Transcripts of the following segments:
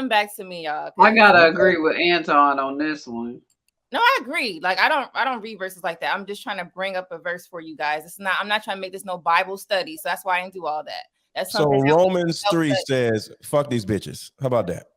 come back to me, y'all. I gotta agree with Anton on this one. No, I agree. Like I don't read verses like that. I'm just trying to bring up a verse for you guys. I'm not trying to make this no Bible study. So that's why I didn't do all that. That's so Romans 3 says, fuck these bitches. How about that?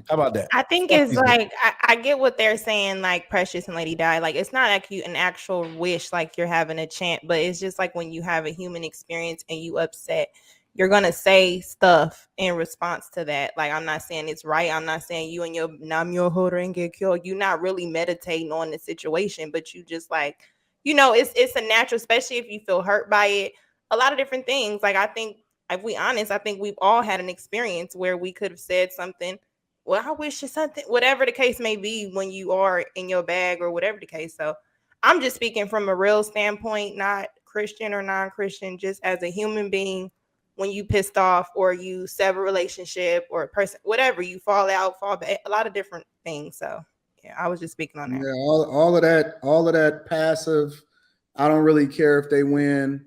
How about that? I think it's like I get what they're saying, like Precious and Lady Di. Like it's not like an actual wish, like you're having a chant, but it's just like when you have a human experience and you upset, you're gonna say stuff in response to that. Like I'm not saying it's right. I'm not saying you and your nam your holder and get killed. You're not really meditating on the situation, but you just like, it's a natural, especially if you feel hurt by it. A lot of different things. Like I think, if we honest, I think we've all had an experience where we could have said something. Well, I wish it's something, whatever the case may be, when you are in your bag or whatever the case. So I'm just speaking from a real standpoint, not Christian or non-Christian, just as a human being. When you pissed off or you sever a relationship or a person, whatever, you fall back, a lot of different things. So yeah, I was just speaking on that. Yeah, all of that passive, I don't really care if they win.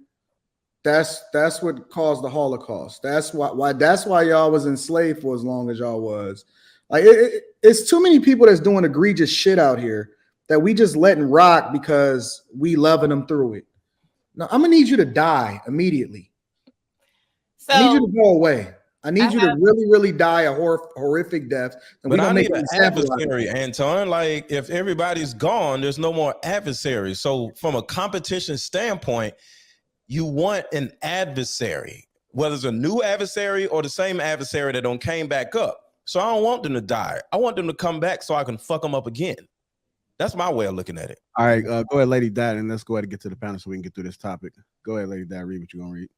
That's what caused the Holocaust. That's why y'all was enslaved for as long as y'all was. Like it's too many people that's doing egregious shit out here that we just letting rock because we loving them through it. No, I'm gonna need you to die immediately. So, I need you to go away. I need you to really, really die a horrific death. And but I need an adversary, Anton. Like if everybody's gone, there's no more adversaries. So from a competition standpoint, you want an adversary, whether it's a new adversary or the same adversary that came back up. So I don't want them to die. I want them to come back so I can fuck them up again. That's my way of looking at it. All right, go ahead, Lady Dad, and let's go ahead and get to the panel so we can get through this topic. Go ahead, Lady Dad, read what you're going to read.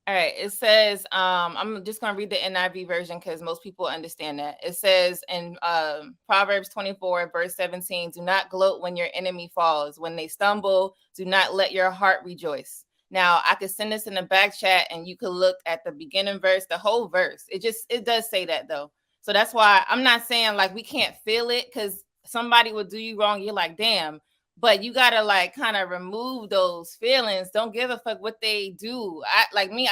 All right, it says, I'm just going to read the NIV version because most people understand that. It says in Proverbs 24, verse 17, do not gloat when your enemy falls. When they stumble, do not let your heart rejoice. Now, I could send this in the back chat and you could look at the beginning verse, the whole verse. It does say that, though. So that's why I'm not saying like we can't feel it because somebody will do you wrong. You're like, damn. But you got to like kind of remove those feelings. Don't give a fuck what they do. I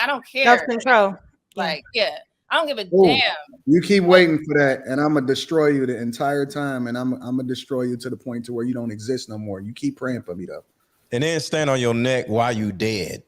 don't care. Self-control. Like, yeah, I don't give a damn. You keep waiting for that and I'm going to destroy you the entire time. And I'm going to destroy you to the point to where you don't exist no more. You keep praying for me though. And then stand on your neck while you dead.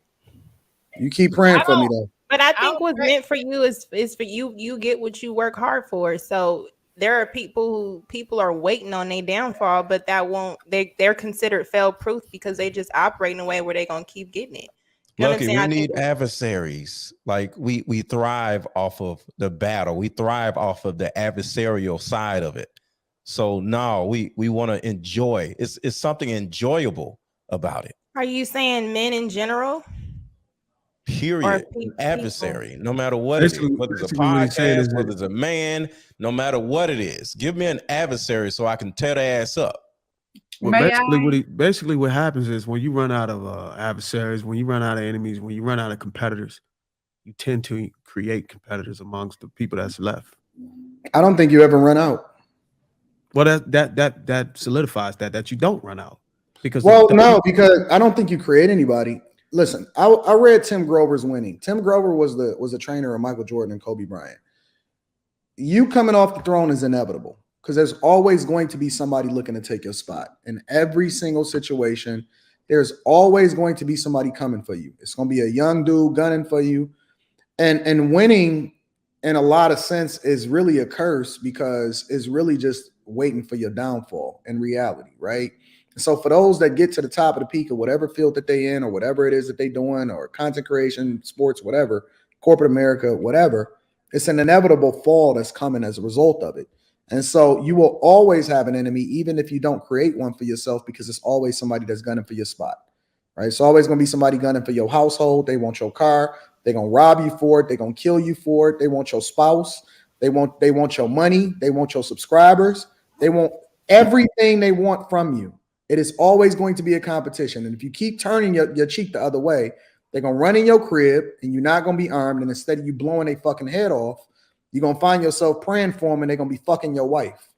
You keep praying for me though. But I think what's meant for you is for you. You get what you work hard for. So there are people are waiting on their downfall, but they're considered fail proof because they just operate in a way where they're gonna keep getting it. Lucky, we need adversaries. Like we thrive off of the battle. We thrive off of the adversarial side of it. So no, we want to enjoy. It's something enjoyable about it. Are you saying men in general? Period. Adversary, no matter what it is, whether it's a podcast, whether it's a man, no matter what it is, give me an adversary so I can tear their ass up. Well, basically what happens is when you run out of adversaries, when you run out of enemies, when you run out of competitors, you tend to create competitors amongst the people that's left. I don't think you ever run out. Well, that solidifies that you don't run out because because I don't think you create anybody. Listen, I read Tim Grover's Winning. Tim Grover was the trainer of Michael Jordan and Kobe Bryant. You coming off the throne is inevitable because there's always going to be somebody looking to take your spot. In every single situation, there's always going to be somebody coming for you. It's going to be a young dude gunning for you. And winning, in a lot of sense, is really a curse because it's really just waiting for your downfall in reality, right? So for those that get to the top of the peak of whatever field that they in or whatever it is that they doing or content creation, sports, whatever, corporate America, whatever, it's an inevitable fall that's coming as a result of it. And so you will always have an enemy, even if you don't create one for yourself, because it's always somebody that's gunning for your spot, right? It's always going to be somebody gunning for your household. They want your car. They're going to rob you for it. They're going to kill you for it. They want your spouse. They want your money. They want your subscribers. They want everything they want from you. It is always going to be a competition. And if you keep turning your cheek the other way, they're going to run in your crib and you're not going to be armed. And instead of you blowing their fucking head off, you're going to find yourself praying for them and they're going to be fucking your wife.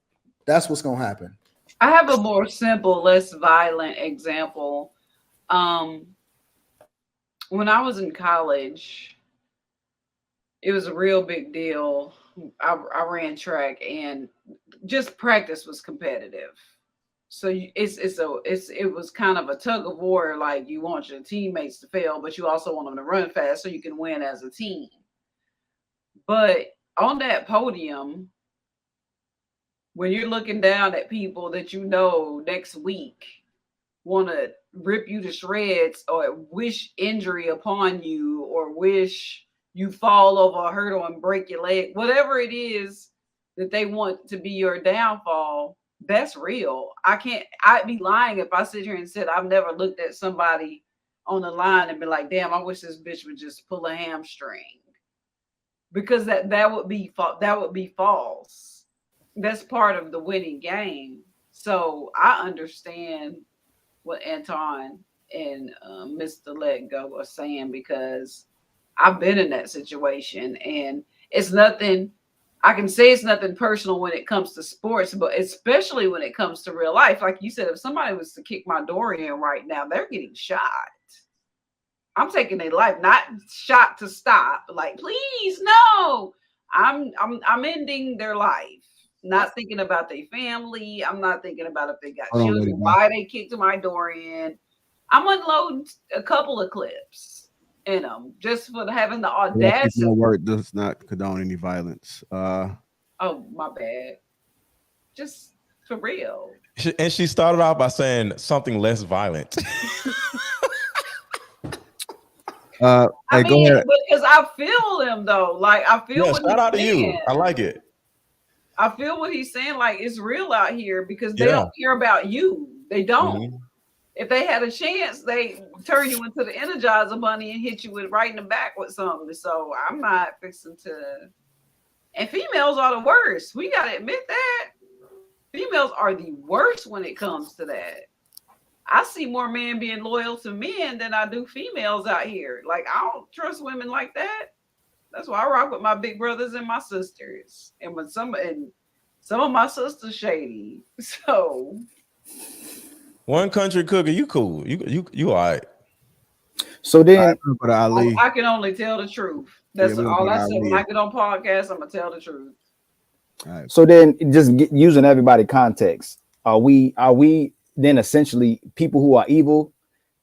That's what's going to happen. I have a more simple, less violent example. When I was in college, it was a real big deal I ran track, and just practice was competitive. So it was kind of a tug of war. Like, you want your teammates to fail, but you also want them to run fast so you can win as a team. But on that podium, when you're looking down at people that you know next week want to rip you to shreds or wish injury upon you or wish you fall over a hurdle and break your leg, whatever it is that they want to be your downfall, that's real. I'd be lying if I sit here and said I've never looked at somebody on the line and be like, damn, I wish this bitch would just pull a hamstring. Because that would be false. That's part of the winning game. So I understand what Anton and Mr. Let Go are saying, because I've been in that situation, and it's nothing. I can say it's nothing personal when it comes to sports, but especially when it comes to real life. Like you said, if somebody was to kick my door in right now, they're getting shot. I'm taking their life, not shot to stop. Like, please, no. I'm ending their life. Not thinking about their family. I'm not thinking about if they got children, why they kicked my door in. I'm unloading a couple of clips in them just for having the audacity. No word does not condone any violence. Oh, my bad. Just for real. And she started off by saying something less violent. I mean, because I feel him though. Like, I feel what shout out to saying. you. I like it. I feel what he's saying. Like, it's real out here, because they don't care about you. They don't. Mm-hmm. If they had a chance, they turn you into the Energizer Bunny and hit you right in the back with something. So I'm not fixing to. And females are the worst. We gotta admit that. Females are the worst when it comes to that. I see more men being loyal to men than I do females out here. Like, I don't trust women like that. That's why I rock with my big brothers and my sisters. And when some of my sisters shady. So one country cooker, you cool. You all right. So then I can only tell the truth. That's all I said. When I get on podcasts, I'm gonna tell the truth. All right. So then, just using everybody context, are we then essentially people who are evil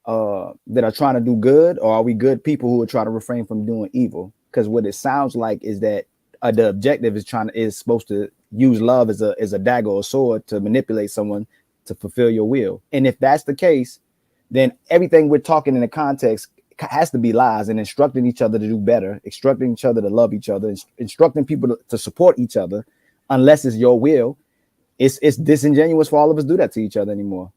that are trying to do good, or are we good people who are trying to refrain from doing evil? Because what it sounds like is that the objective is supposed to use love as a dagger or sword to manipulate someone to fulfill your will. And if that's the case, then everything we're talking in the context has to be lies, and instructing each other to do better, instructing each other to love each other, instructing people to support each other, unless it's your will. It's disingenuous for all of us to do that to each other anymore.